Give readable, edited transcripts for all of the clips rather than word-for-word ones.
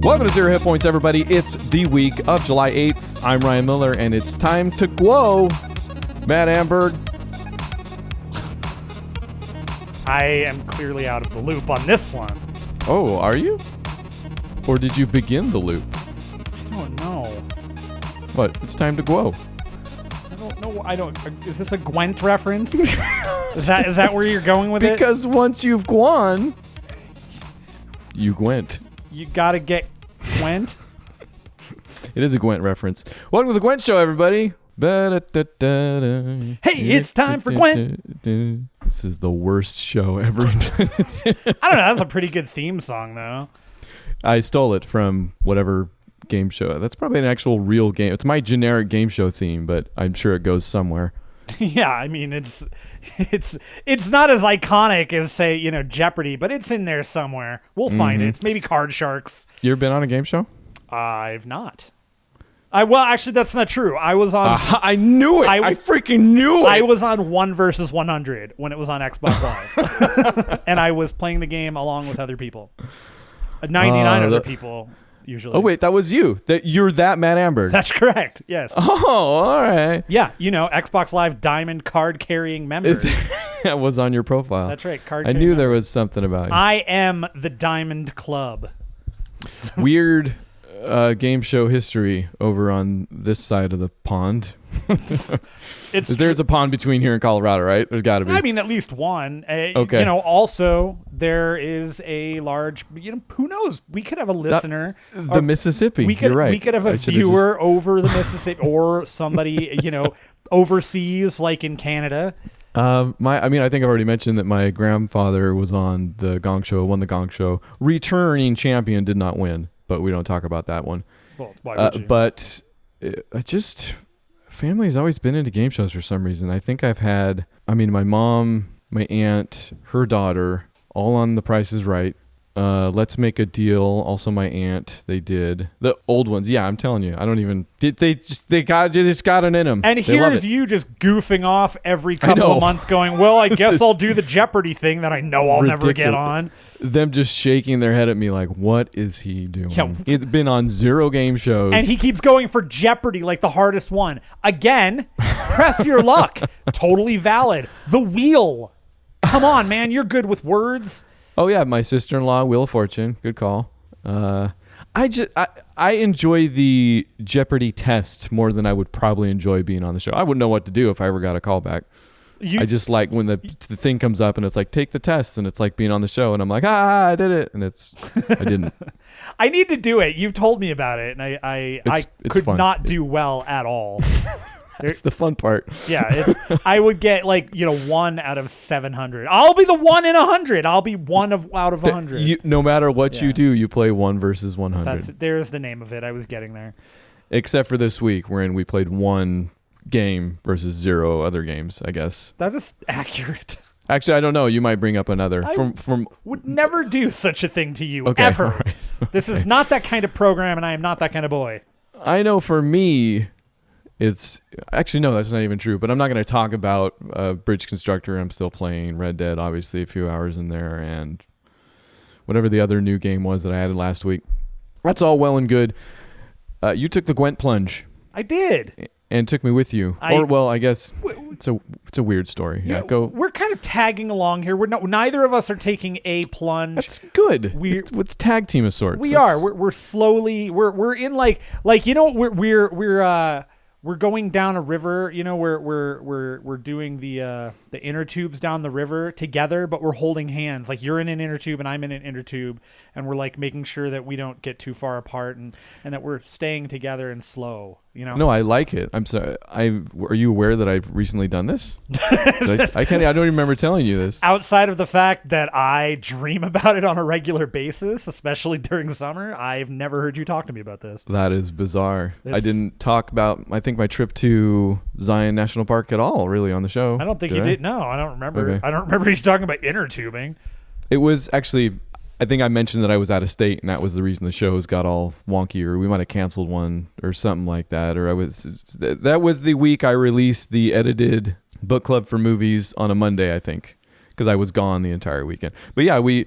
Welcome to Zero Hit Points, everybody. It's the week of July 8th. I'm Ryan Miller, and it's time to glow. Matt Amberg. I am clearly out of the loop on this one. Oh, are you? Or did you begin the loop? I don't know. What? It's time to glow. I don't know. Is this a Gwent reference? Is that where you're going with it? Because once you've gone, you Gwent. You gotta get Gwent. It is a Gwent reference. Welcome to the Gwent Show, everybody. Hey, it's time for Gwent. This is the worst show ever. I don't know. That's a pretty good theme song, though. I stole it from whatever game show. That's probably an actual real game. It's my generic game show theme, but I'm sure it goes somewhere. Yeah, I mean, it's not as iconic as, say, Jeopardy, but it's in there somewhere. We'll find it. It's maybe Card Sharks. You ever been on a game show? I've not. Well, actually, that's not true. I was on... I knew it. I freaking knew it. I was on 1 versus 100 when it was on Xbox Live. And I was playing the game along with other people. 99 other people, usually. Oh, wait, that was you. You're that Matt Amberg. That's correct, yes. Oh, all right. Yeah, Xbox Live Diamond card-carrying member. That was on your profile. That's right, I card-carrying knew member. there was something about you. I am the Diamond Club. Weird game show history over on this side of the pond. There's a pond between here and Colorado, right? There's got to be. I mean, at least one. Okay. Also, there is a large, who knows? We could have a listener. The Mississippi. We could, You're right. We could have a viewer over the Mississippi or somebody, overseas, like in Canada. I think I've already mentioned that my grandfather was on the Gong Show, won the Gong Show. Returning champion, did not win, but we don't talk about that one. Well, why would you? But family's always been into game shows for some reason. I think I've had, my mom, my aunt, her daughter, all on The Price is Right. Let's Make a Deal. Also, my aunt, they did the old ones. Yeah, I'm telling you, I don't even. They just got it in them. And here's you just goofing off every couple of months, going, "Well, I guess I'll do the Jeopardy thing that I know I'll never get on." Them just shaking their head at me like, "What is he doing?" Yeah. He's been on 0 game shows, and he keeps going for Jeopardy, like the hardest one. Again, press your luck. Totally valid. The Wheel. Come on, man, you're good with words. Oh yeah, my sister-in-law, Wheel of Fortune. Good call. I enjoy the Jeopardy test more than I would probably enjoy being on the show. I wouldn't know what to do if I ever got a call back. I just like when the thing comes up and it's like, take the test, and it's like being on the show, and I'm like, I did it, and I didn't. I need to do it. You've told me about it, and I could fun. not do well at all. That's the fun part. Yeah, I would get 1 out of 700. I'll be the 1 in 100. I'll be one out of 100. No matter what you do, you play 1 versus 100. There's the name of it. I was getting there. Except for this week, wherein we played 1 game versus 0 other games, I guess. That is accurate. Actually, I don't know. You might bring up another. Would never do such a thing to you, ever. Right. This is not that kind of program, and I am not that kind of boy. I know for me... It's actually, no, that's not even true, but I'm not going to talk about Bridge Constructor. I'm still playing Red Dead, obviously a few hours in there, and whatever the other new game was that I added last week. That's all well and good. You took the Gwent plunge. I did. And took me with you. I guess it's a weird story. Yeah, go. We're kind of tagging along here. Neither of us are taking a plunge. That's good. It's tag team of sorts. We're slowly. We're in we're going down a river, we're doing the inner tubes down the river together, but we're holding hands. Like you're in an inner tube and I'm in an inner tube, and we're like making sure that we don't get too far apart and that we're staying together and slow, No, I like it. I'm sorry. Are you aware that I've recently done this? I don't even remember telling you this. Outside of the fact that I dream about it on a regular basis, especially during summer, I've never heard you talk to me about this. That is bizarre. I didn't talk about, I think, my trip to Zion National Park at all, really, on the show. I don't think you did. No, I don't remember. Okay. I don't remember you talking about inner tubing. It was actually, I think I mentioned that I was out of state, and that was the reason the shows got all wonky, or we might have canceled one or something like that. Or that was the week I released the edited book club for movies on a Monday, I think. because I was gone the entire weekend. But yeah, we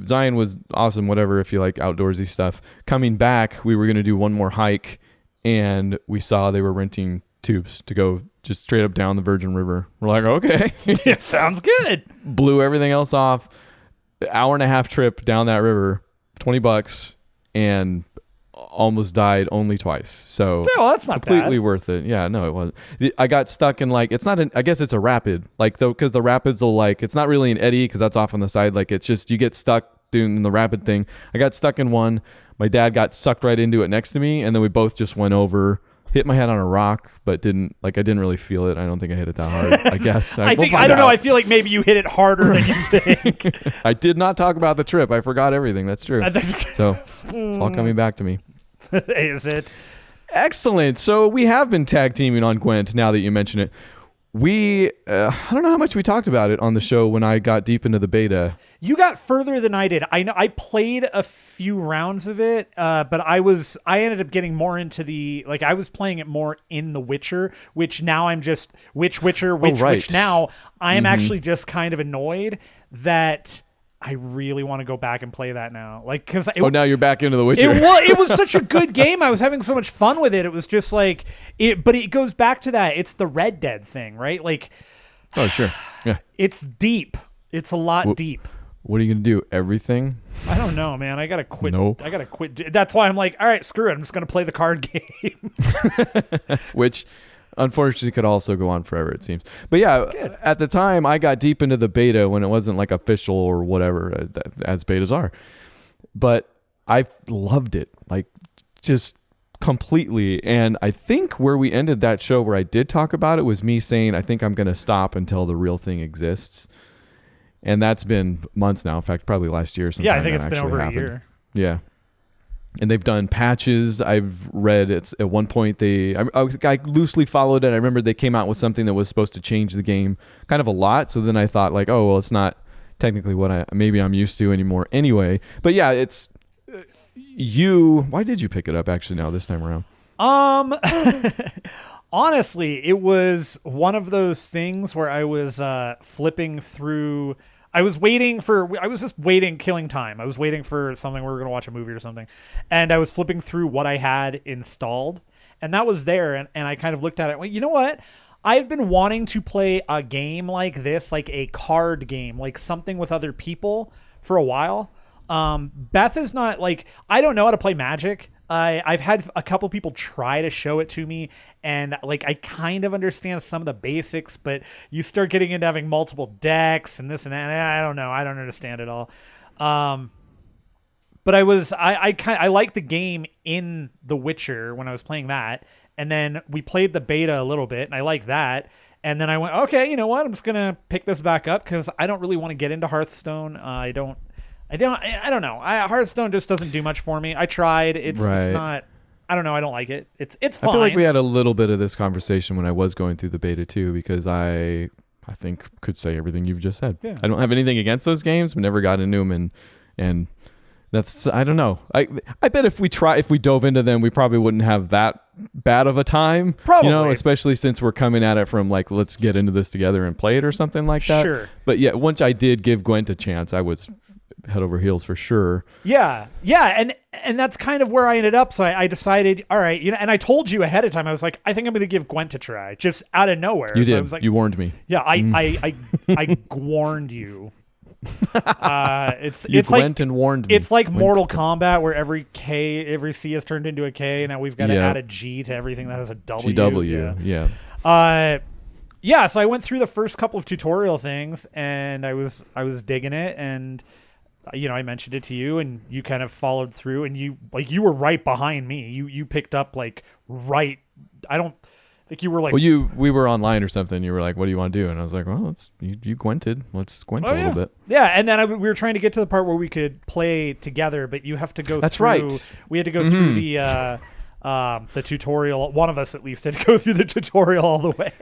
Zion was awesome, whatever, if you like outdoorsy stuff. Coming back, we were going to do one more hike, and we saw they were renting tubes to go just straight up down the Virgin River. We're like, okay. It sounds good. Blew everything else off. Hour and a half trip down that river, $20, and almost died only twice. So yeah, well, that's not completely bad. worth it. Yeah, no, it wasn't. I got stuck in like, it's not an, I guess it's a rapid, like though, because the rapids will like, it's not really an eddy because that's off on the side. Like it's just, you get stuck doing the rapid thing. I got stuck in one. My dad got sucked right into it next to me, and then we both just went over, hit my head on a rock, but I didn't really feel it. I don't think I hit it that hard. I guess. I don't know. I feel like maybe you hit it harder than you think. I did not talk about the trip. I forgot everything. That's true. So it's all coming back to me. Is it? Excellent. So we have been tag teaming on Gwent now that you mention it. I don't know how much we talked about it on the show when I got deep into the beta. You got further than I did. I know I played a few rounds of it, but I ended up getting more into I was playing it more in The Witcher, which now I'm just which now I am actually just kind of annoyed that I really want to go back and play that now. Like, cause now you're back into The Witcher. It was such a good game. I was having so much fun with it. It was just like but it goes back to that. It's the Red Dead thing, right? Like, oh sure, yeah. It's deep. It's a lot deep. What are you gonna do? Everything? I don't know, man. I gotta quit. Nope. I gotta quit. That's why I'm like, all right, screw it. I'm just gonna play the card game. Which unfortunately could also go on forever, it seems. But yeah, good. At the time I got deep into the beta when it wasn't like official or whatever, as betas are. But I loved it, like just completely. And I think where we ended that show where I did talk about it was me saying, I think I'm going to stop until the real thing exists. And that's been months now. In fact, probably last year or something. Yeah, I think it's been over a year. Yeah. And they've done patches. I've read it's at one point I loosely followed it. I remember they came out with something that was supposed to change the game kind of a lot. So then I thought like, oh, well, it's not technically what I'm used to anymore anyway. But yeah, it's why did you pick it up actually now this time around? Honestly, it was one of those things where I was flipping through. I was just waiting, killing time. I was waiting for something. We were going to watch a movie or something. And I was flipping through what I had installed. And that was there. And I kind of looked at it. Well, you know what? I've been wanting to play a game like this, like a card game, like something with other people for a while. Beth is not like, I don't know how to play Magic. I've had a couple people try to show it to me, and like I kind of understand some of the basics, but you start getting into having multiple decks and this and that. I don't know. I don't understand it all. But I liked the game in The Witcher when I was playing that, and then we played the beta a little bit, and I liked that. And then I went, okay, you know what? I'm just gonna pick this back up because I don't really want to get into Hearthstone. I don't know. Hearthstone just doesn't do much for me. I tried. It's not. I don't know. I don't like it. It's fine. I feel like we had a little bit of this conversation when I was going through the beta too, because I think could say everything you've just said. Yeah. I don't have anything against those games, but never got into them, and that's, I don't know. I bet if we dove into them, we probably wouldn't have that bad of a time. Probably. Especially since we're coming at it from like, let's get into this together and play it or something like that. Sure. But yeah, once I did give Gwent a chance, I was head over heels for sure. Yeah, and that's kind of where I ended up. So I decided, all right, and I told you ahead of time. I was like, I think I'm going to give Gwent a try, just out of nowhere. You did. I was like, you warned me. Yeah, I warned you. It's Gwent and warned me. It's like Mortal Kombat, where every C is turned into a K. Now we've got to add a G to everything that has a W. GW. Yeah. So I went through the first couple of tutorial things, and I was digging it, and I mentioned it to you, and you kind of followed through, and you were right behind me. You picked up right. I don't think you were like. Well, we were online or something. You were like, "What do you want to do?" And I was like, "Well, you Gwented. Let's Gwent a little bit." Yeah, and then we were trying to get to the part where we could play together, but you have to go. That's through, right. We had to go through the tutorial. One of us at least had to go through the tutorial all the way.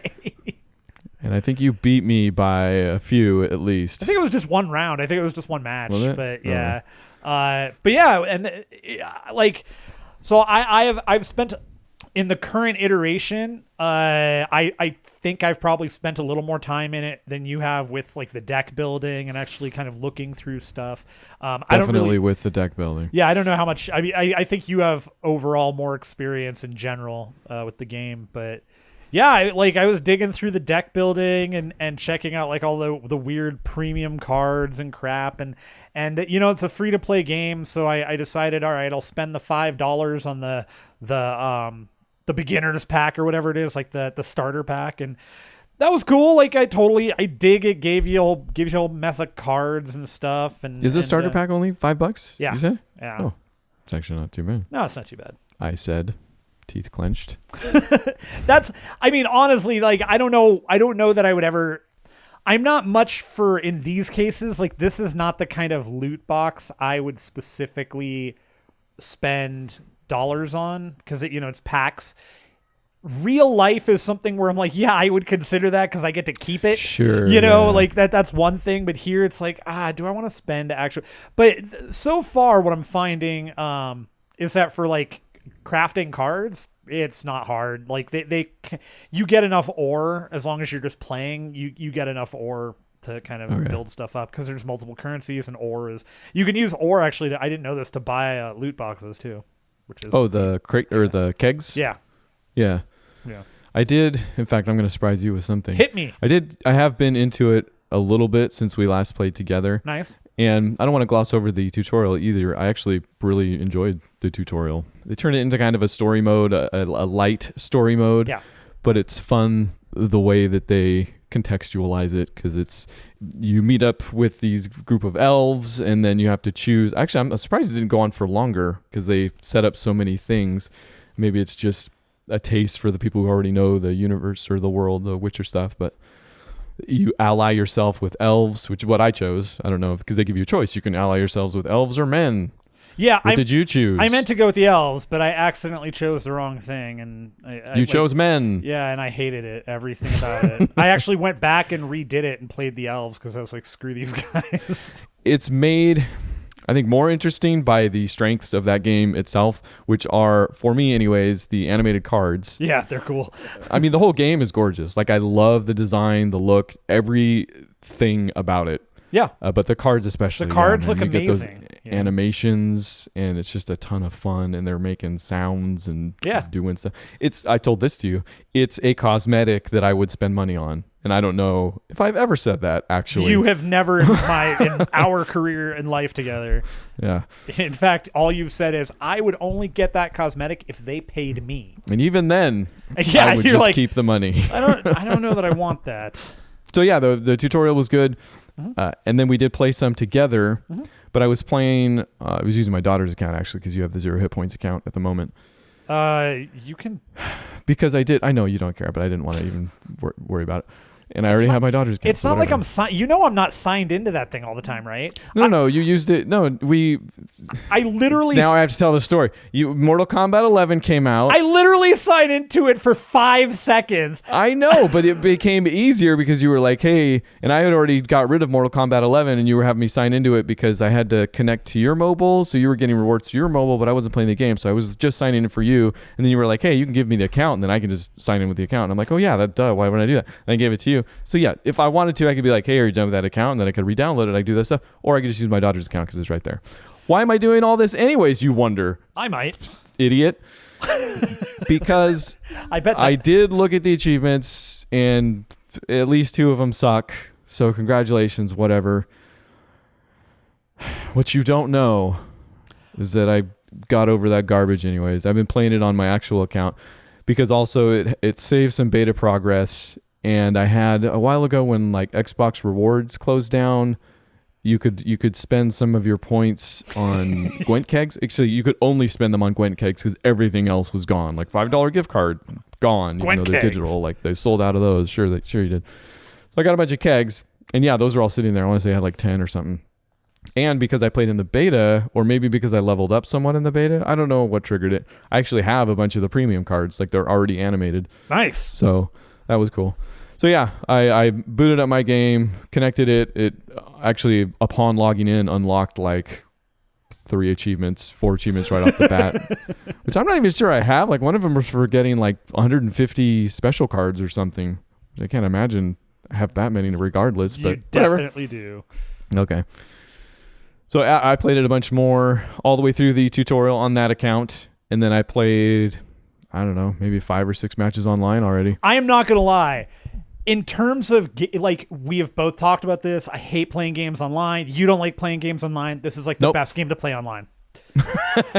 And I think you beat me by a few at least. I think it was just one round. I think it was just one match. Was it? But yeah. So I've spent in the current iteration, I think I've probably spent a little more time in it than you have with like the deck building and actually kind of looking through stuff. I don't Definitely really, with the deck building. yeah, I don't know how much. I mean, I think you have overall more experience in general with the game, but yeah, I was digging through the deck building and checking out like all the weird premium cards and crap, and you know, it's a free to play game, so I decided, all right, I'll spend the $5 on the beginners pack or whatever it is, like the starter pack, and that was cool. Like I dig it. Gives you a whole mess of cards and stuff. And is the starter pack only $5? Yeah. You said? Yeah. Oh, it's actually not too bad. No, it's not too bad. I said, teeth clenched. I mean, honestly, like I don't know that I would ever. I'm not much for in these cases. Like this is not the kind of loot box I would specifically spend dollars on, because it's packs. Real life is something where I'm like, yeah, I would consider that because I get to keep it. Sure. Like that's one thing. But here it's like, do I want to spend actually? But so far, what I'm finding is that for like crafting cards, it's not hard. Like you get enough ore as long as you're just playing. You get enough ore to kind of build stuff up, because there's multiple currencies, and ore is, you can use ore actually. I didn't know this, to buy loot boxes too, which is the crate or the kegs. Yeah. I did. In fact, I'm going to surprise you with something. Hit me. I have been into it a little bit since we last played together. Nice. And I don't want to gloss over the tutorial either. I actually really enjoyed the tutorial. They turned it into kind of a story mode, a light story mode. Yeah. But it's fun the way that they contextualize it, because you meet up with these group of elves, and then you have to choose. Actually, I'm surprised it didn't go on for longer, because they set up so many things. Maybe it's just a taste for the people who already know the universe or the world, the Witcher stuff, but you ally yourself with elves, which is what I chose. I don't know, because they give you a choice. You can ally yourselves with elves or men. Yeah. What did you choose? I meant to go with the elves, but I accidentally chose the wrong thing, and you chose men. Yeah, and I hated it. Everything about it. I actually went back and redid it and played the elves, because I was like, screw these guys. It's made, I think, more interesting by the strengths of that game itself, which are, for me anyways, the animated cards. Yeah, they're cool. I mean, the whole game is gorgeous. Like, I love the design, the look, everything about it. Yeah. But the cards especially. The cards man, look you amazing. Get those animations, and it's just a ton of fun, and they're making sounds and doing stuff. I told this to you. It's a cosmetic that I would spend money on. And I don't know if I've ever said that, actually. You have never in our career and life together. Yeah. In fact, all you've said is, I would only get that cosmetic if they paid me. And even then, I would just keep the money. I don't know that I want that. So yeah, the tutorial was good. Mm-hmm. And then we did play some together. Mm-hmm. But I was playing, I was using my daughter's account, actually, because you have the 0 hit points account at the moment. You can... Because I know you don't care, but I didn't want to even worry about it. And I already have my daughter's account. It's not like I'm I'm not signed into that thing all the time, right? No, you used it. No, I literally... Now I have to tell the story. Mortal Kombat 11 came out. I literally signed into it for 5 seconds. I know, but it became easier because you were like, hey, and I had already got rid of Mortal Kombat 11, and you were having me sign into it because I had to connect to your mobile, so you were getting rewards to your mobile, but I wasn't playing the game, so I was just signing in for you, and then you were like, hey, you can give me the account, and then I can just sign in with the account. And I'm like, oh yeah, why would I do that? And I gave it to you. So yeah, if I wanted to, I could be like, hey, are you done with that account? And then I could re-download it. I could do that stuff. Or I could just use my daughter's account because it's right there. Why am I doing all this anyways, you wonder? I might. Idiot. Because I did look at the achievements, and at least 2 of them suck. So congratulations, whatever. What you don't know is that I got over that garbage anyways. I've been playing it on my actual account because also it saves some beta progress. And I had a while ago when like Xbox rewards closed down, you could spend some of your points on Gwent kegs. Actually, you could only spend them on Gwent kegs because everything else was gone. Like $5 gift card gone, even though they're digital. Like they sold out of those. Sure you did. So I got a bunch of kegs, and yeah, those are all sitting there. I want to say I had like 10 or something. And because I played in the beta, or maybe because I leveled up somewhat in the beta, I don't know what triggered it. I actually have a bunch of the premium cards, like they're already animated. Nice. So that was cool. So yeah, I booted up my game, connected it. It actually, upon logging in, unlocked like 4 achievements right off the bat, which I'm not even sure I have. Like one of them was for getting like 150 special cards or something. I can't imagine I have that many regardless, but you whatever. definitely do. Okay. So I played it a bunch more all the way through the tutorial on that account. And then I played, I don't know, maybe 5 or 6 matches online already. I am not going to lie. In terms of, like, we have both talked about this. I hate playing games online. You don't like playing games online. This is like the best game to play online.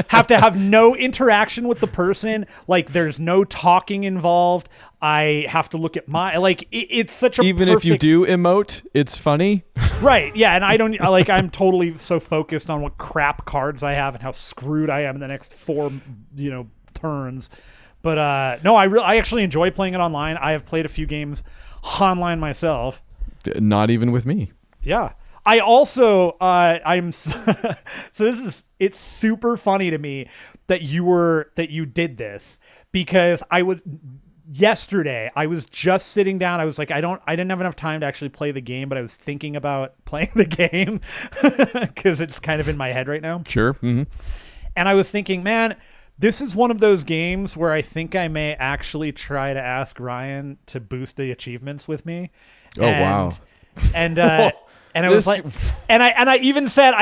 Have to have no interaction with the person. Like, there's no talking involved. I have to look at it's such a Even if you do emote, it's funny. Right. Yeah. And I'm totally so focused on what crap cards I have and how screwed I am in the next 4, turns. But no, I actually enjoy playing it online. I have played a few games online myself. Not even with me. Yeah. I also it's super funny to me that you did this, because yesterday I was just sitting down. I was like, I didn't have enough time to actually play the game, but I was thinking about playing the game because it's kind of in my head right now. Sure. Mm-hmm. And I was thinking, man, this is one of those games where I think I may actually try to ask Ryan to boost the achievements with me. Wow. And and I was like, and I even said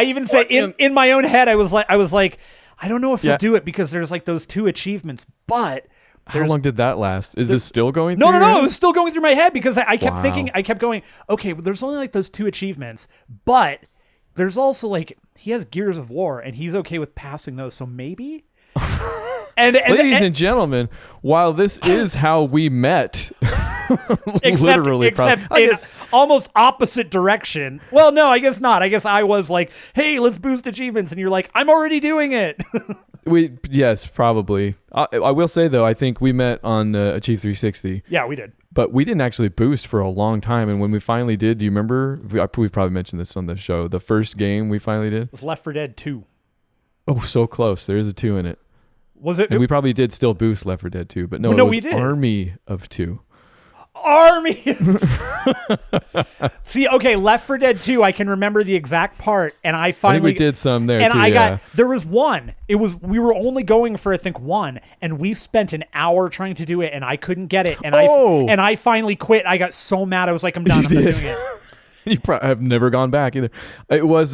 in my own head, I was like, I don't know if he'll do it, because there's like those 2 achievements, but how long did that last? Is this still going through? No, It was still going through my head, because I kept thinking, I kept going, okay, well, there's only like those 2 achievements, but there's also like, he has Gears of War and he's okay with passing those. So maybe. And ladies and gentlemen, while this is how we met, literally, except in almost opposite direction. Well, no, I guess not. I guess I was like, "Hey, let's boost achievements," and you're like, "I'm already doing it." Yes, probably. I will say though, I think we met on Achieve 360. Yeah, we did. But we didn't actually boost for a long time, and when we finally did, do you remember? We've probably mentioned this on the show. The first game we finally did was Left 4 Dead 2. Oh, so close. There is a 2 in it. Was it? And we probably did still boost Left 4 Dead 2, but no, we did. Army of 2. Army. See, okay, Left 4 Dead 2, I can remember the exact part, and I finally think we did some there and too. There was one. We were only going for I think 1, and we spent an hour trying to do it, and I couldn't get it, and I finally quit. I got so mad. I was like, I'm done. I'm not doing it. You probably have never gone back either. It was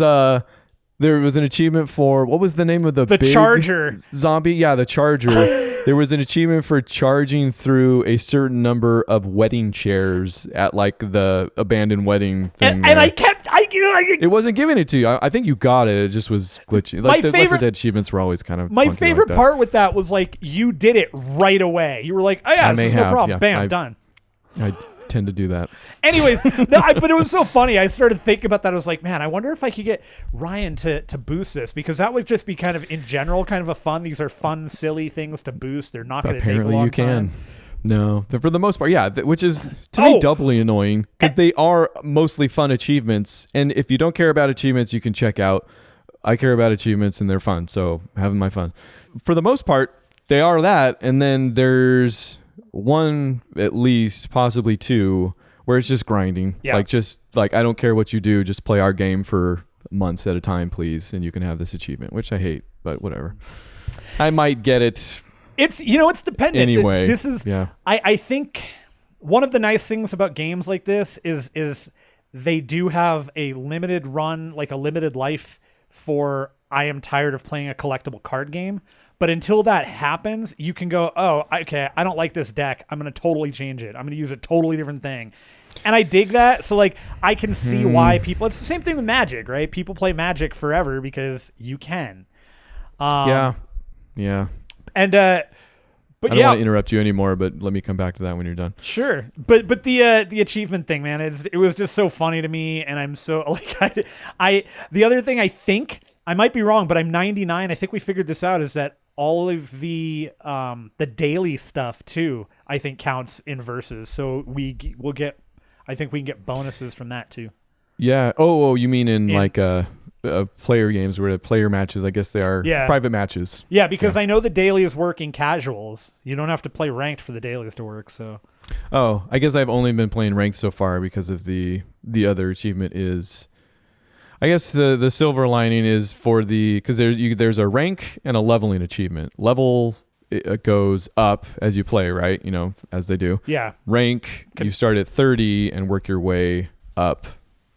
there was an achievement for, what was the name of the big Charger zombie? Yeah, the Charger. There was an achievement for charging through a certain number of wedding chairs at like the abandoned wedding thing. And I kept it wasn't giving it to you. I think you got it. It just was glitchy. Like the Left 4 Dead achievements were always kind of my favorite part with that was like you did it right away. You were like, oh yeah, this is no problem. Yeah, bam, done. I tend to do that. Anyways, but it was so funny. I started thinking about that. I was like, man, I wonder if I could get Ryan to boost this, because that would just be kind of in general kind of a fun. These are fun, silly things to boost. They're not going to take a long time. Apparently you can. No, for the most part, yeah, which is to me doubly annoying, because they are mostly fun achievements. And if you don't care about achievements, you can check out. I care about achievements and they're fun, so having my fun. For the most part, they are that, and then there's one, at least, possibly 2, where it's just grinding. Yeah. Like I don't care what you do, just play our game for months at a time, please, and you can have this achievement, which I hate, but whatever. I might get it. It's it's dependent. Anyway, this is. Yeah. I think one of the nice things about games like this is they do have a limited run, like a limited life for. I am tired of playing a collectible card game. But until that happens, you can go, oh, okay, I don't like this deck. I'm going to totally change it. I'm going to use a totally different thing. And I dig that. So, like, I can see why people... It's the same thing with Magic, right? People play Magic forever because you can. Yeah. And, but I don't want to interrupt you anymore, but let me come back to that when you're done. Sure. But the achievement thing, man, it was just so funny to me. And I'm so... like the other thing I think... I might be wrong, but I'm 99. I think we figured this out, is that all of the daily stuff too, I think counts in versus. So we'll get, I think we can get bonuses from that too. Yeah. Oh, you mean in like player games where the player matches? I guess they are private matches. Yeah, because I know the dailies work in casuals. You don't have to play ranked for the dailies to work. So. Oh, I guess I've only been playing ranked so far because of the other achievement is. I guess the silver lining is for because there's a rank and a leveling achievement. Level it goes up as you play, right? You know, as they do. Yeah. Rank, you start at 30 and work your way up.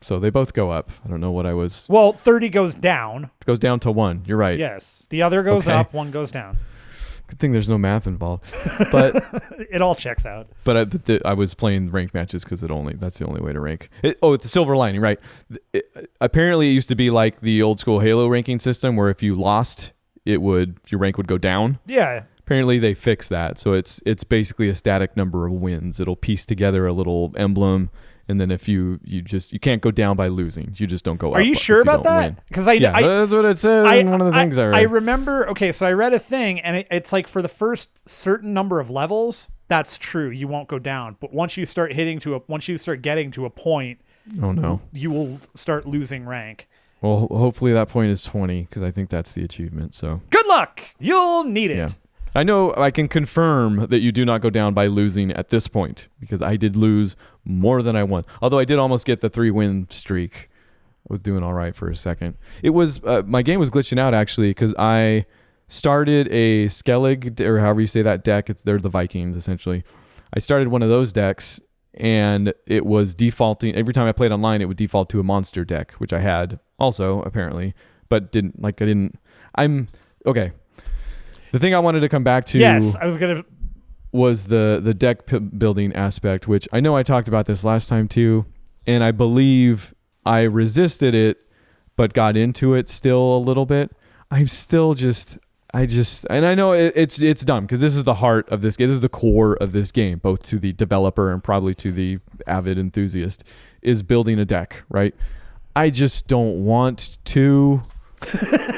So they both go up. I don't know what I was. Well, 30 goes down. It goes down to 1. You're right. Yes. The other goes Okay. up, one goes down. Good thing there's no math involved. But It all checks out. but I was playing ranked matches because that's the only way to rank. It's the silver lining, right? Apparently, it used to be like the old school Halo ranking system where if you lost, your rank would go down. Yeah. Apparently, they fixed that, so it's basically a static number of wins. It'll piece together a little emblem, and then if you can't go down by losing, you just don't go up. Are you sure about that? Because that's what it says in one of the things I read. I remember. Okay, so I read a thing, and it's like for the first certain number of levels, that's true. You won't go down, but once you start getting to a point, oh no, you will start losing rank. Well, hopefully that point is 20 because I think that's the achievement. So good luck. You'll need it. Yeah. I know I can confirm that you do not go down by losing at this point because I did lose more than I won. Although I did almost get the 3-win streak. I was doing all right for a second. It was my game was glitching out actually because I started a Skellig or however you say that deck. They're the Vikings essentially. I started one of those decks and it was defaulting. Every time I played online, it would default to a monster deck, which I had also apparently, but I'm okay. The thing I wanted to come back to was the deck building aspect, which I know I talked about this last time too, and I believe I resisted it, but got into it still a little bit. I'm still and I know it's dumb because this is the heart of this game. This is the core of this game, both to the developer and probably to the avid enthusiast, is building a deck, right? I just don't want to.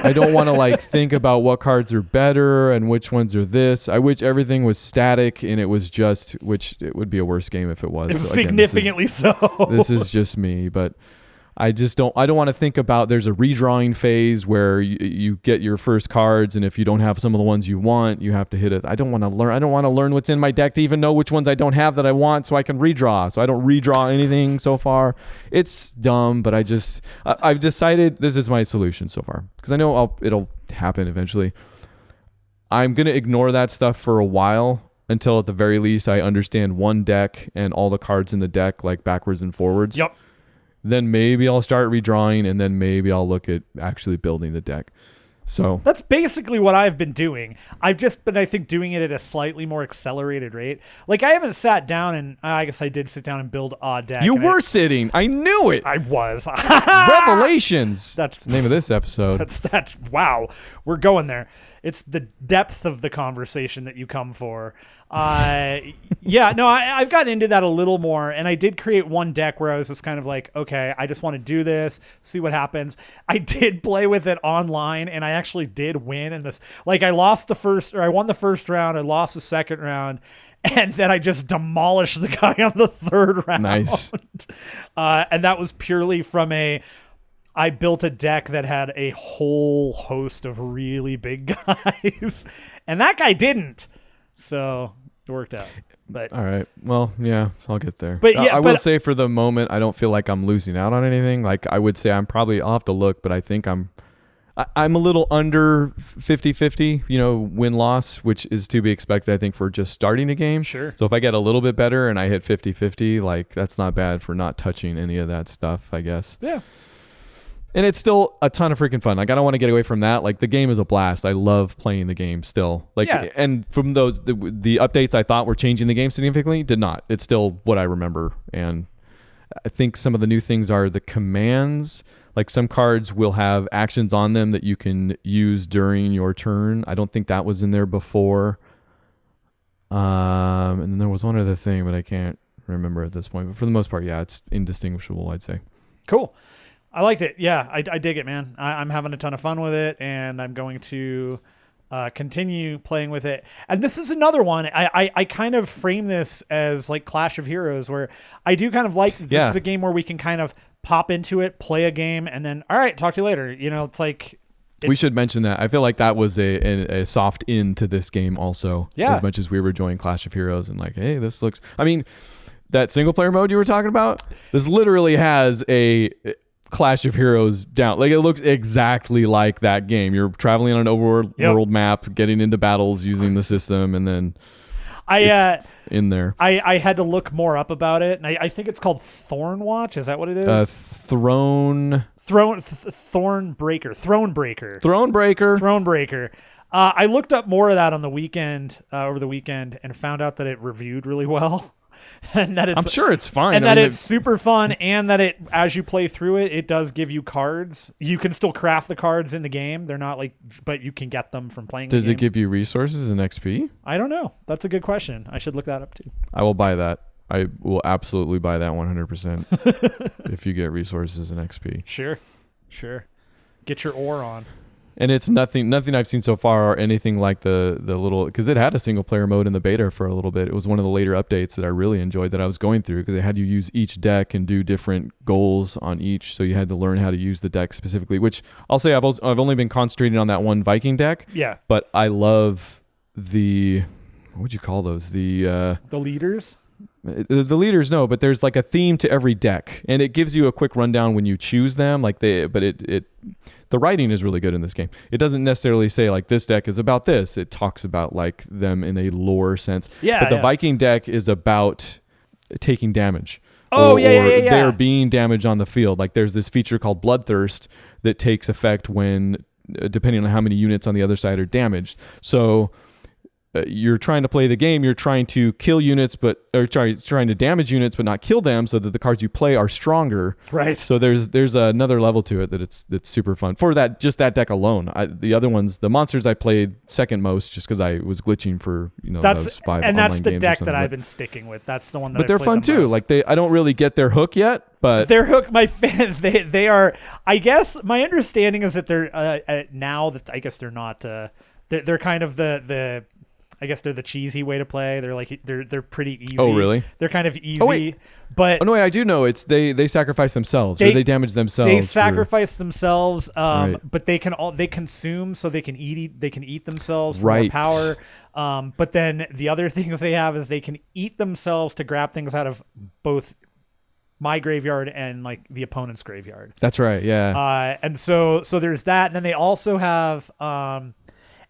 I don't want to think about what cards are better and which ones are this. I wish everything was static and it was which it would be a worse game if it was. So again, significantly so. This is just me, but I don't want to think about there's a redrawing phase where you get your first cards and if you don't have some of the ones you want, you have to hit it. I don't want to learn what's in my deck to even know which ones I don't have that I want so I can redraw. So I don't redraw anything so far. It's dumb, but I've decided this is my solution so far because I know it'll happen eventually. I'm going to ignore that stuff for a while until at the very least I understand one deck and all the cards in the deck backwards and forwards. Yep. Then maybe I'll start redrawing and then maybe I'll look at actually building the deck. So that's basically what I've been doing. I've just been, I think, doing it at a slightly more accelerated rate. I haven't sat down and I guess I did sit down and build a deck. You were sitting. I knew it. I was. Revelations. That's the name of this episode. That's wow. We're going there. It's the depth of the conversation that you come for. I've gotten into that a little more, and I did create one deck where I was just kind of okay, I just want to do this, see what happens. I did play with it online, and I actually did win in this. I won the first round, I lost the second round, and then I just demolished the guy on the third round. Nice. And that was purely from I built a deck that had a whole host of really big guys, and that guy didn't. So it worked out. But all right. Well, yeah, I'll get there. But yeah, I will say for the moment, I don't feel like I'm losing out on anything. I would say I'll have to look, but I think I'm a little under 50-50, win-loss, which is to be expected, I think, for just starting a game. Sure. So if I get a little bit better and I hit 50-50, that's not bad for not touching any of that stuff, I guess. Yeah. And it's still a ton of freaking fun. I don't want to get away from that. The game is a blast. I love playing the game still. And from those, the updates I thought were changing the game significantly did not. It's still what I remember. And I think some of the new things are the commands. Some cards will have actions on them that you can use during your turn. I don't think that was in there before. And then there was one other thing, but I can't remember at this point. But for the most part, yeah, it's indistinguishable, I'd say. Cool. I liked it. Yeah, I dig it, man. I'm having a ton of fun with it, and I'm going to continue playing with it. And this is another one. I kind of frame this as Clash of Heroes, where I do kind of this is a game where we can kind of pop into it, play a game, and then, all right, talk to you later. We should mention that. I feel like that was a soft in to this game also. Yeah. As much as we were enjoying Clash of Heroes and hey, this looks... I mean, that single player mode you were talking about, this literally has Clash of Heroes down. Like it looks exactly like that game. You're traveling on an overworld world map, getting into battles using the system, and then it's in there. I had to look more up about it, and I think it's called Thornwatch. Is that what it is? Thronebreaker. I looked up more of that on the weekend, over the weekend, and found out that it reviewed really well. And that it's, I'm sure it's fine. And that it's super fun, and that as you play through it, it does give you cards. You can still craft the cards in the game. They're not but you can get them from playing. Does the game. it give you resources and XP? I don't know. That's a good question. I should look that up too. I will buy that. I will absolutely buy that 100% if you get resources and XP. Sure. Get your ore on. And it's nothing I've seen so far or anything like the little, because it had a single player mode in the beta for a little bit. It was one of the later updates that I really enjoyed that I was going through, because it had you use each deck and do different goals on each. So you had to learn how to use the deck specifically, which I'll say I've only been concentrating on that one Viking deck. Yeah. But I love what would you call those? The leaders? The leaders, no, but there's like a theme to every deck, and it gives you a quick rundown when you choose them. The writing is really good in this game. It doesn't necessarily say like this deck is about this. It talks about like them in a lore sense. Yeah. But the Viking deck is about taking damage. Oh, or there being damage on the field. Like there's this feature called Bloodthirst that takes effect when, depending on how many units on the other side are damaged. So you're trying to play the game. You're trying to kill units, trying to damage units, but not kill them, so that the cards you play are stronger. Right. So there's another level to it that's super fun for that deck alone. The other ones, the monsters, I played second most just because I was glitching for those 5 and online that's the games deck that I've been sticking with. That's the one that. But they're fun too. Most. Like I don't really get their hook yet, but their hook. My fan, they are. I guess my understanding is that they're now that I guess they're not. They're kind of the. I guess they're the cheesy way to play. They're pretty easy. Oh, really? They're kind of easy. Oh, wait. But no, wait, I do know it's they sacrifice themselves or they damage themselves. They sacrifice themselves, right. But they consume, so they can eat themselves for right. more power. But then the other things they have is they can eat themselves to grab things out of both my graveyard and like the opponent's graveyard. That's right. Yeah. And so there's that. And then they also have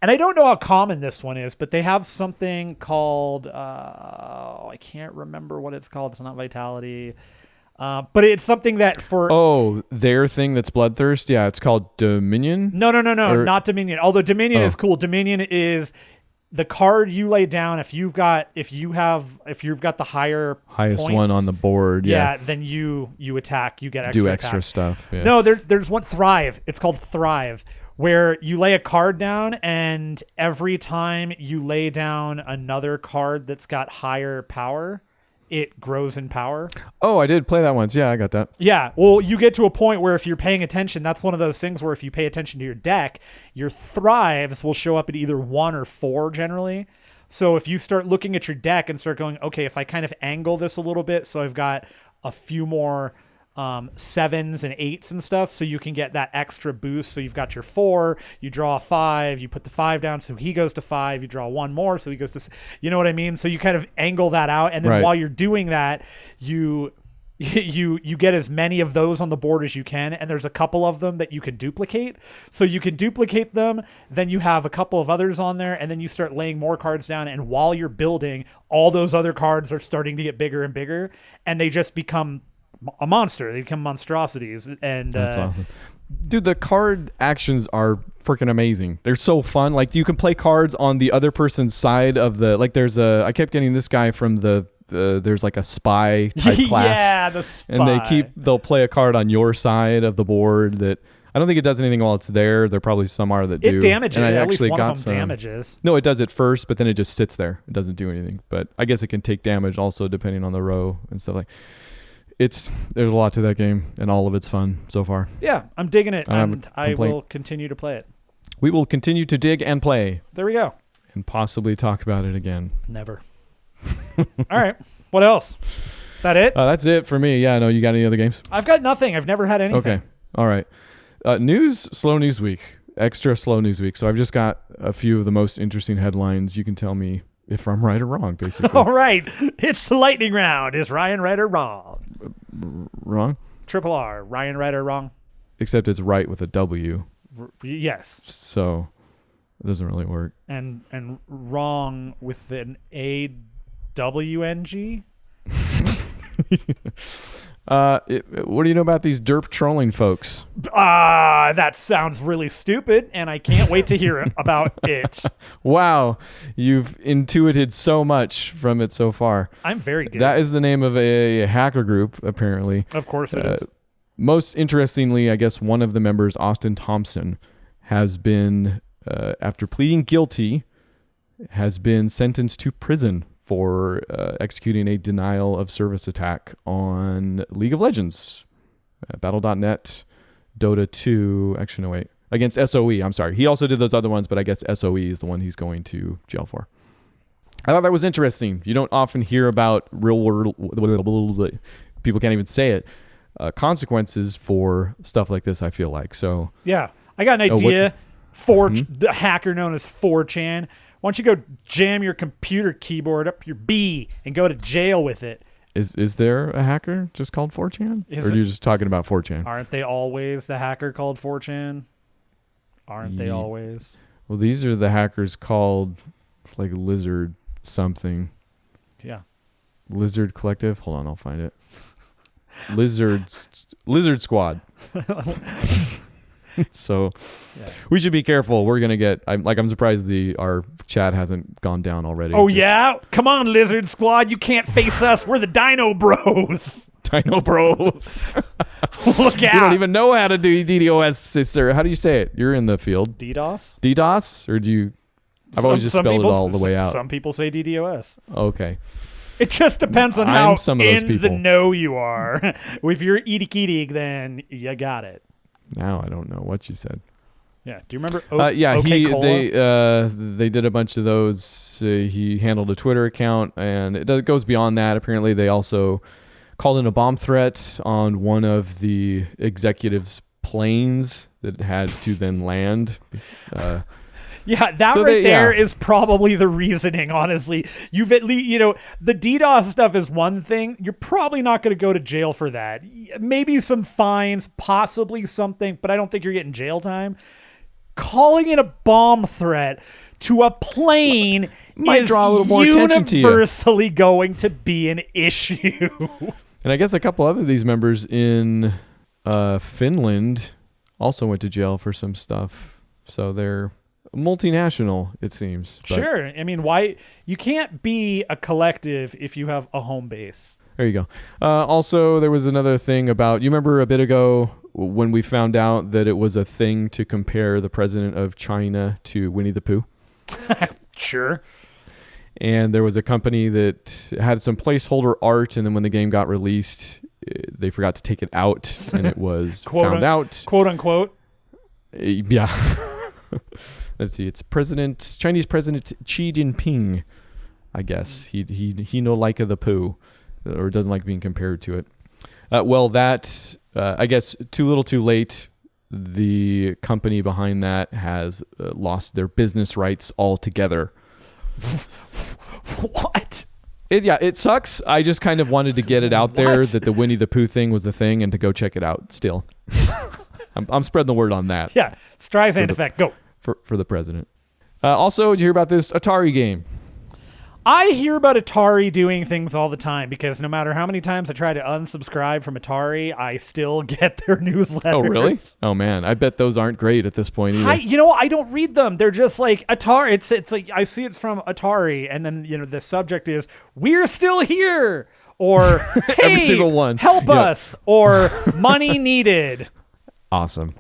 and I don't know how common this one is, but they have something called, I can't remember what it's called. It's not Vitality. But it's something that their thing that's Bloodthirst. Yeah, it's called Dominion. No, not Dominion. Although Dominion is cool. Dominion is the card you lay down. If you've got the highest points, one on the board. Yeah. Then you attack. You get extra stuff. Yeah. No, there's one Thrive. It's called Thrive, where you lay a card down, and every time you lay down another card that's got higher power, it grows in power. Oh, I did play that once. Yeah, I got that. Yeah. Well, you get to a point where if you're paying attention, that's one of those things where if you pay attention to your deck, your Thrives will show up at either 1 or 4 generally. So if you start looking at your deck and start going, okay, if I kind of angle this a little bit, so I've got a few more 7s and 8s and stuff, so you can get that extra boost. So you've got your 4, you draw a 5, you put the 5 down, so he goes to 5, you draw 1 more, so he goes to, you know what I mean? So you kind of angle that out, and then while you're doing that, you get as many of those on the board as you can, and there's a couple of them that you can duplicate. So you can duplicate them, then you have a couple of others on there, and then you start laying more cards down, and while you're building, all those other cards are starting to get bigger and bigger, and they just become a monster. They become monstrosities. And that's awesome. Dude, the card actions are freaking amazing. They're so fun. Like you can play cards on the other person's side of the, like I kept getting this guy from there's like a spy type class. Yeah, the spy. And they'll play a card on your side of the board that I don't think it does anything while it's there. There probably some are that do. It damages. And I at actually least one got of them damages. No, it does it first, but then it just sits there. It doesn't do anything. But I guess it can take damage also depending on the row and stuff like. There's a lot to that game, and all of it's fun so far. Yeah, I'm digging it, and I will continue to play it. We will continue to dig and play. There we go. And possibly talk about it again. Never. All right. What else? That it? That's it for me. Yeah, no, you got any other games? I've got nothing. I've never had anything. Okay. All right. Slow news week. Extra slow news week. So I've just got a few of the most interesting headlines. You can tell me if I'm right or wrong, basically. All right. It's the lightning round. Is Ryan right or wrong? Wrong? Triple R. Ryan, right or wrong? Except it's right with a W. Yes. So it doesn't really work. And wrong with an AWNG? What do you know about these derp trolling folks? That sounds really stupid, and I can't wait to hear about it. Wow, you've intuited so much from it so far. I'm very good. That is the name of a hacker group, apparently. Of course it is. Most interestingly, I guess one of the members, Austin Thompson, has been, after pleading guilty, has been sentenced to prison for executing a denial of service attack on League of Legends, Battle.net, Dota 2, actually no wait, against SOE, I'm sorry. He also did those other ones, but I guess SOE is the one he's going to jail for. I thought that was interesting. You don't often hear about real world, people can't even say it, consequences for stuff like this, I feel like. So yeah, I got an idea. The hacker known as 4chan. Why don't you go jam your computer keyboard up your B and go to jail with it? Is there a hacker just called 4chan? Or are you just talking about 4chan? Aren't they always the hacker called 4chan? Aren't they always? Well, these are the hackers called like Lizard something. Yeah. Lizard Collective? Hold on, I'll find it. Lizard Squad. So we should be careful. We're gonna get. I'm surprised our chat hasn't gone down already. Oh yeah, come on, Lizard Squad! You can't face us. We're the Dino Bros. Dino Bros. Look out! You don't even know how to do DDoS, sister. How do you say it? You're in the field. DDoS. DDoS, or do you? I've always just spelled it all the way out. Some people say DDoS. Okay. It just depends on how some of those in people. the know you are. If you're eating, then you got it. Now I don't know what you said. Yeah. Do you remember? They did a bunch of those. He handled a Twitter account, and it goes beyond that. Apparently, they also called in a bomb threat on one of the executives' planes that had to then land. Yeah, that is probably the reasoning, honestly. You've at least, the DDoS stuff is one thing. You're probably not going to go to jail for that. Maybe some fines, possibly something, but I don't think you're getting jail time. Calling in a bomb threat to a plane might draw a little more attention to you. Universally going to be an issue. And I guess a couple other of these members in Finland also went to jail for some stuff. So they're multinational, it seems. Sure. I mean, why you can't be a collective if you have a home base. There you go. Also, there was another thing about, you remember a bit ago when we found out that it was a thing to compare the president of China to Winnie the Pooh? Sure. And there was a company that had some placeholder art, and then when the game got released, they forgot to take it out, and it was found out. Quote unquote. Yeah. Let's see. It's Chinese President Xi Jinping, I guess. He no like the Pooh, or doesn't like being compared to it. I guess too little too late. The company behind that has lost their business rights altogether. What? It sucks. I just kind of wanted to get it out there that the Winnie the Pooh thing was the thing, and to go check it out still. I'm spreading the word on that. Yeah. Streisand effect. Go. For the president. Also, did you hear about this Atari game? I hear about Atari doing things all the time because no matter how many times I try to unsubscribe from Atari, I still get their newsletters. Oh, really? Oh, man. I bet those aren't great at this point either. I don't read them. They're just like Atari. It's like I see it's from Atari, and then the subject is "We're still here," or "Hey, every single one. Help us," or "Money needed." Awesome.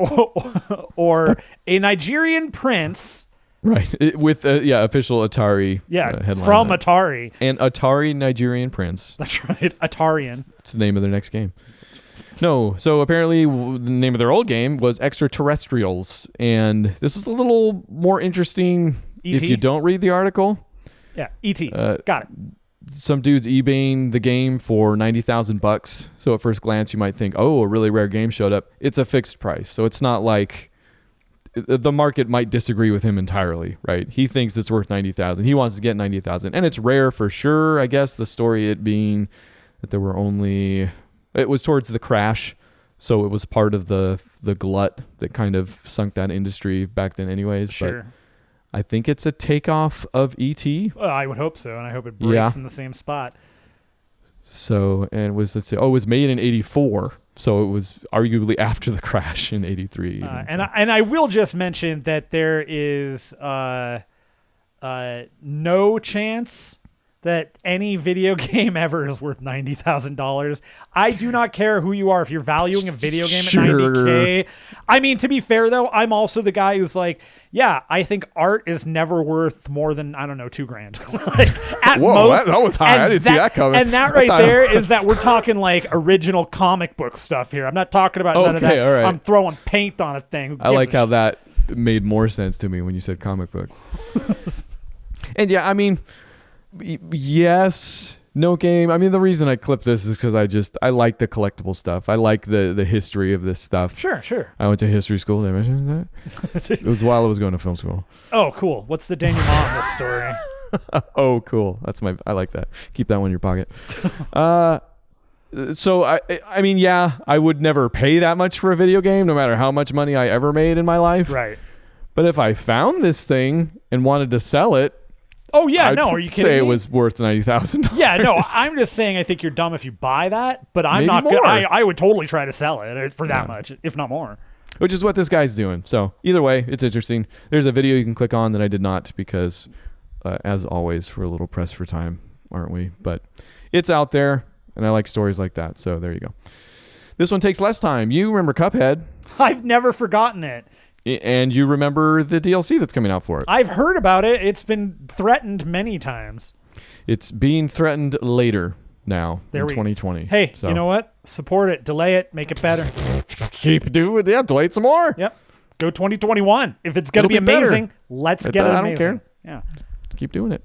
Or a Nigerian prince. Right. With official Atari headline. From Atari. An Atari Nigerian prince. That's right. Atarian. It's the name of their next game. No. So apparently the name of their old game was Extraterrestrials. And this is a little more interesting E.t.? if you don't read the article. Yeah. E.t. Got it. Some dude's eBaying the game for $90,000. So at first glance, you might think, oh, a really rare game showed up. It's a fixed price. So it's not like the market might disagree with him entirely, right? He thinks it's worth $90,000. He wants to get $90,000. And it's rare for sure, I guess. The story it being that it was towards the crash So it was part of the glut that kind of sunk that industry back then anyways. Sure. But I think it's a takeoff of E.T. Well, I would hope so, and I hope it breaks Yeah. in the same spot. So, and it was, let's see, it was made in 84. So it was arguably after the crash in 83. Even, And I will just mention that there is no chance that any video game ever is worth $90,000. I do not care who you are if you're valuing a video game at $90K. I mean, to be fair though, I'm also the guy who's like, yeah, I think art is never worth more than, I don't know, $2,000. Like, at Whoa, most. that was high. I didn't see that coming. And that right there is that we're talking like original comic book stuff here. I'm not talking about none of that. All right. I'm throwing paint on a thing. I like how that made more sense to me when you said comic book. And yeah, I mean, yes, no game. I mean, the reason I clipped this is because I like the collectible stuff. I like the history of this stuff. Sure. I went to history school. Did I mention that? It was while I was going to film school. Oh, cool. What's the denouement in this story? Oh, cool. I like that. Keep that one in your pocket. So I mean, yeah, I would never pay that much for a video game, no matter how much money I ever made in my life. Right. But if I found this thing and wanted to sell it, oh yeah, I'd no, are you kidding say me? it was worth $90,000. Yeah, no, I'm just saying I think you're dumb if you buy that, but I'm Maybe not more. good. I would totally try to sell it for that much, if not more. Which is what this guy's doing. So either way, it's interesting. There's a video you can click on that I did not because, as always, we're a little pressed for time, aren't we? But it's out there, and I like stories like that. So there you go. This one takes less time. You remember Cuphead. I've never forgotten it. And you remember the DLC that's coming out for it. I've heard about it. It's been threatened many times. It's being threatened later now in 2020. Hey, so you know what? Support it. Delay it. Make it better. keep doing it. Yeah, delay it some more. Yep. Go 2021. If it's going to be It'll be better. amazing, let's get it amazing. I don't care. Yeah. Keep doing it.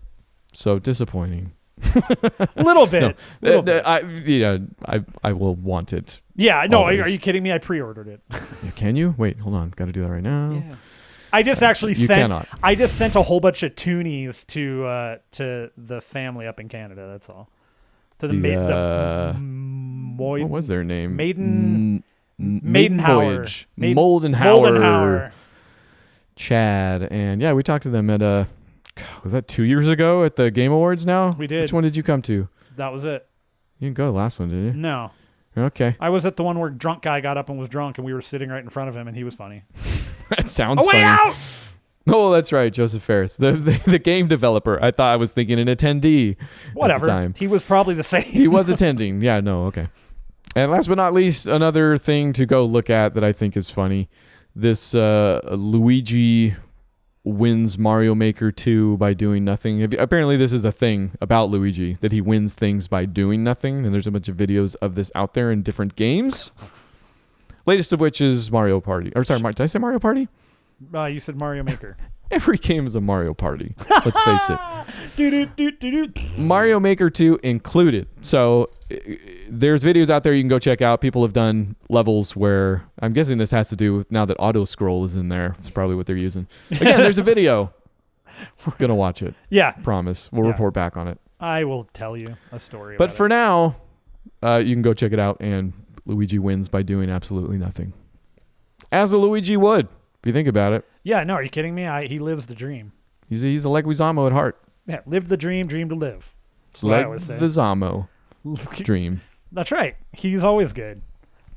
So disappointing. A little bit. I will want it. Yeah, no, always. are you kidding me? I pre-ordered it. Can you? Wait, hold on. Got to do that right now. Yeah. I just actually You sent. cannot. I just sent a whole bunch of toonies to the family up in Canada. That's all. To the what was their name? Maiden Voyage. Moldenhauer. Chad, and yeah, we talked to them at was that 2 years ago at the Game Awards? Now we did. Which one did you come to? That was it. You didn't go to the last one, did you? No. Okay. I was at the one where drunk guy got up and was drunk, and we were sitting right in front of him, and he was funny. That sounds funny. Way out! Oh, that's right, Joseph Ferris, the game developer. I thought I was thinking an attendee. Whatever. At the time. He was probably the same. He was attending. Yeah, no, okay. And last but not least, another thing to go look at that I think is funny. This Luigi wins Mario Maker 2 by doing nothing. Apparently this is a thing about Luigi, that he wins things by doing nothing, and there's a bunch of videos of this out there in different games. Latest of which is Mario Party. Or sorry, did I say Mario Party? You said Mario Maker. Every game is a Mario Party. Let's face it. Mario Maker 2 included. So there's videos out there you can go check out. People have done levels where, I'm guessing this has to do with now that auto scroll is in there. It's probably what they're using. Again, there's a video. We're going to watch it. Yeah. Promise. We'll report back on it. I will tell you a story But about for now, you can go check it out, and Luigi wins by doing absolutely nothing. As a Luigi would, if you think about it. Yeah, no, are you kidding me? He lives the dream. He's a lueguizamo at heart. Yeah, live the dream, dream to live. That's what I always say. Lueguizamo dream. That's right. He's always good.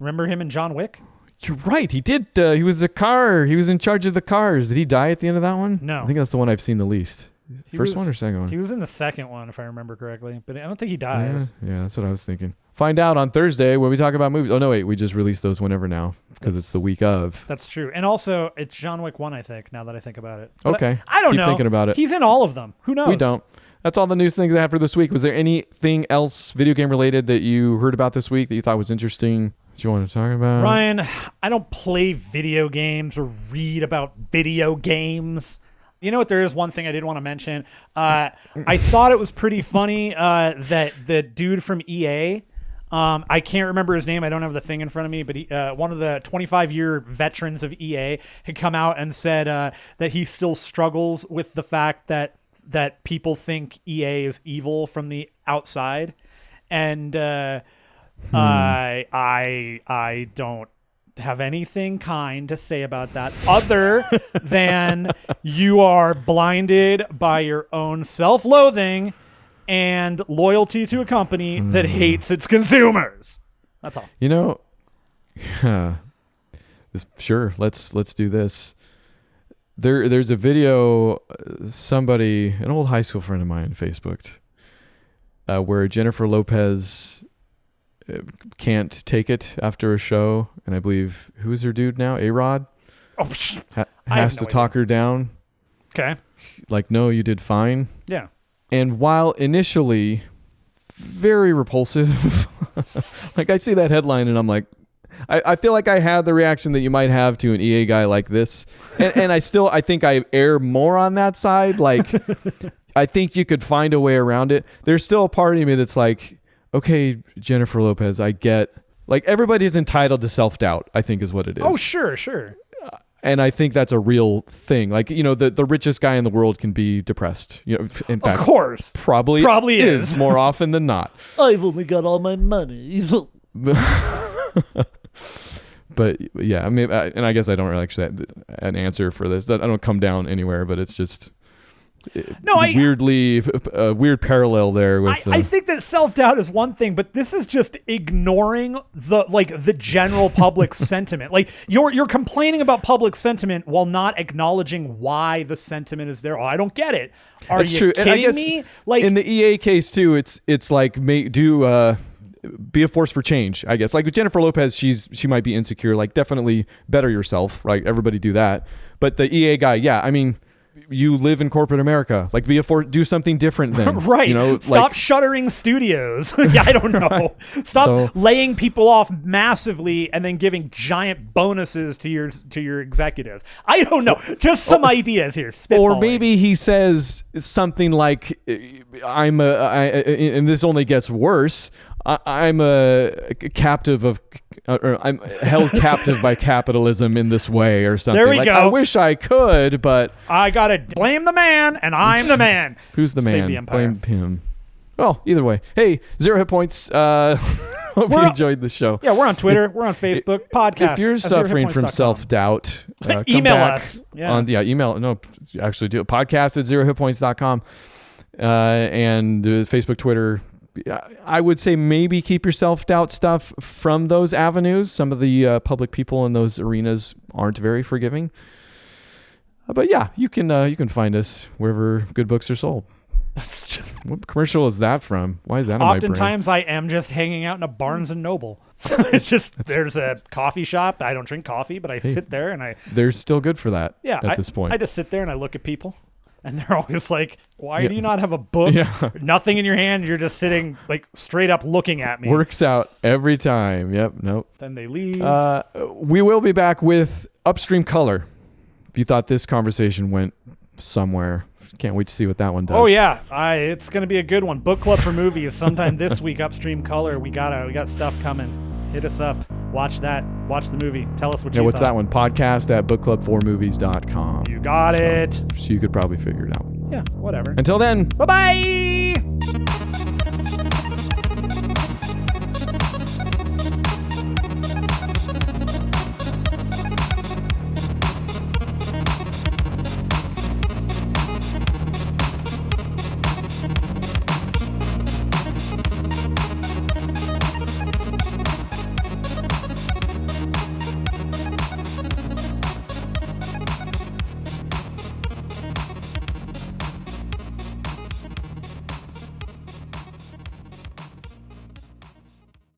Remember him in John Wick? You're right. He did. He was a car. He was in charge of the cars. Did he die at the end of that one? No. I think that's the one I've seen the least. First one or second one? He was in the second one, if I remember correctly. But I don't think he dies. Yeah, that's what I was thinking. Find out on Thursday when we talk about movies. Oh, no, wait. We just released those whenever now because it's the week of. That's true. And also, it's John Wick 1, I think, now that I think about it. But Okay. I don't know. Keep thinking about it. He's in all of them. Who knows? We don't. That's all the news things I have for this week. Was there anything else video game related that you heard about this week that you thought was interesting that you want to talk about? Ryan, I don't play video games or read about video games. You know what? There is one thing I did want to mention. I thought it was pretty funny that the dude from EA, I can't remember his name. I don't have the thing in front of me, but he, one of the 25-year veterans of EA had come out and said that he still struggles with the fact that people think EA is evil from the outside. And I don't have anything kind to say about that other than you are blinded by your own self-loathing and loyalty to a company that hates its consumers. That's all. You know, sure, let's do this. There's a video an old high school friend of mine Facebooked where Jennifer Lopez can't take it after a show, and I believe who's her dude now? A-Rod has to talk her down. Okay. Like, no, you did fine. Yeah. And while initially very repulsive, like I see that headline and I'm like, I feel like I had the reaction that you might have to an EA guy like this. And I think I err more on that side. Like, I think you could find a way around it. There's still a part of me that's like, okay, Jennifer Lopez, I get, like, everybody's entitled to self-doubt, I think is what it is. Oh, sure. And I think that's a real thing. Like, you know, the richest guy in the world can be depressed. You know, in fact, of course. Probably is more often than not. I've only got all my money. But yeah, I mean, and I guess I don't really actually have an answer for this. I don't come down anywhere, but it's just weird parallel there with. I think that self-doubt is one thing, but this is just ignoring the general public sentiment. Like you're complaining about public sentiment while not acknowledging why the sentiment is there. Oh, I don't get it. Are you true. kidding me? Like in the EA case too, it's like be a force for change, I guess. Like with Jennifer Lopez, she might be insecure. Like, definitely better yourself, right? Everybody do that. But the EA guy, yeah, I mean, you live in corporate America. Like, do something different then. Right. You know, stop shuttering studios. Yeah, I don't know. Stop laying people off massively and then giving giant bonuses to your executives. I don't know. Just some ideas here. Or maybe he says something like, and this only gets worse. I'm I'm held captive by capitalism in this way or something. There we go. I wish I could, but I gotta blame the man, and I'm the man. Who's the man? Save the empire. Blame him. Well, either way. Hey, 0 Hit Points. Hope you enjoyed the show. Yeah, we're on Twitter. We're on Facebook. Podcast. If you're suffering from self-doubt, email us. Email. No, actually do it. Podcast at 0hitpoints.com. And Facebook, Twitter. I would say maybe keep your self-doubt stuff from those avenues. Some of the public people in those arenas aren't very forgiving. But yeah, you can find us wherever good books are sold. What commercial is that from? Why is that in my brain? Oftentimes I am just hanging out in a Barnes & Noble. It's just, there's a coffee shop. I don't drink coffee, but I sit there and They're still good for that at this point. I just sit there and I look at people. And they're always like, why do you not have a book? Yeah. Nothing in your hand. You're just sitting like straight up looking at me. Works out every time. Yep. Nope. Then they leave. We will be back with Upstream Color. If you thought this conversation went somewhere, can't wait to see what that one does. Oh yeah. It's going to be a good one. Book club for movies sometime this week. Upstream Color. We got stuff coming. Hit us up. Watch that. Watch the movie. Tell us what you thought. What's that one? Podcast at bookclub4movies.com. You got it. So you could probably figure it out. Yeah, whatever. Until then. Bye-bye.